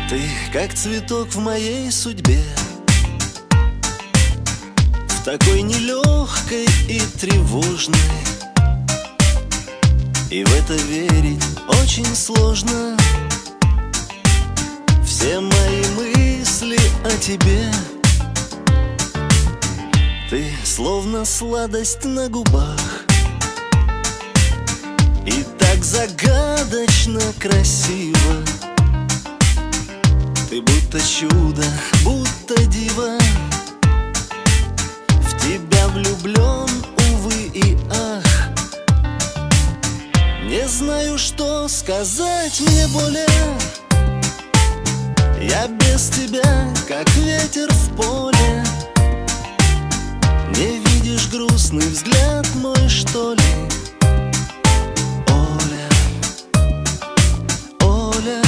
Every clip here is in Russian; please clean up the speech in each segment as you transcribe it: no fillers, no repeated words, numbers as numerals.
Ты как цветок в моей судьбе, в такой нелегкой и тревожной. И в это верить очень сложно. Все мои мысли о тебе. Ты словно сладость на губах, и так загадочно красиво. Ты будто чудо, будто дива. В тебя влюблен, увы и ах. Не знаю, что сказать мне более. Я без тебя, как ветер в поле. Не видишь грустный взгляд мой, что ли? Оля, Оля,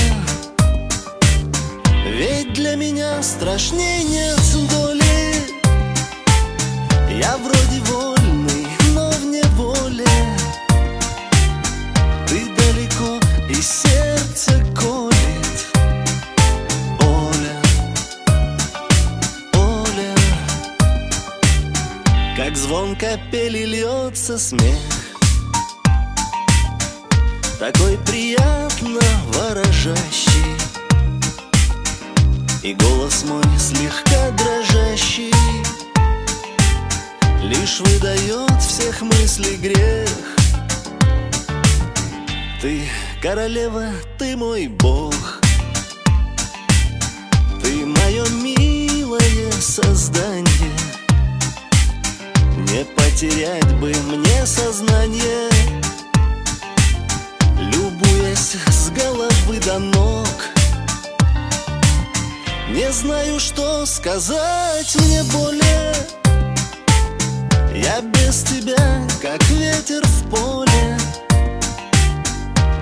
ведь для меня страшней нет доли. Я вроде вольный, но в неволе. Ты далеко, и сердце колет. Как звон капели льется смех, такой приятно ворожащий, и голос мой слегка дрожащий лишь выдает всех мыслей грех. Ты королева, ты мой бог, ты мое милое создание. Не потерять бы мне сознание, любуясь с головы до ног. Не знаю, что сказать мне более. Я без тебя, как ветер в поле.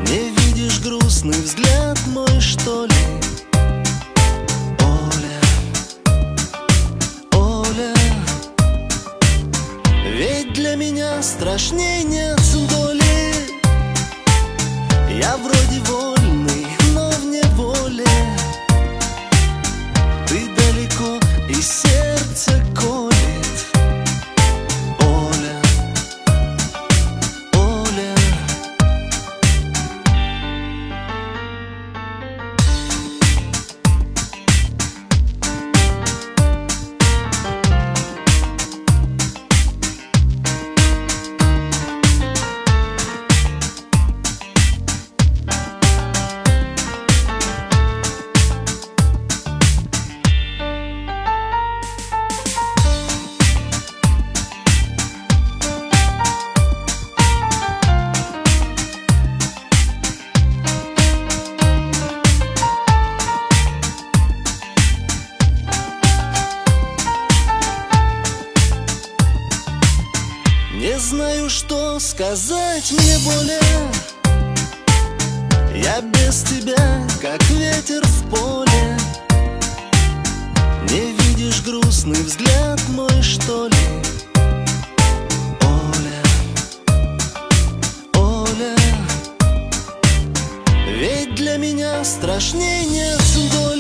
Не видишь грустный взгляд мой, что ли? Ведь для меня страшней нет доли. Я вроде вольный, но в неволе. Ты далеко, и сердце колет. Оля, Оля. Не знаю, что сказать мне более. Я без тебя, как ветер в поле. Не видишь грустный взгляд мой, что ли? Оля, Оля, ведь для меня страшней нет доли.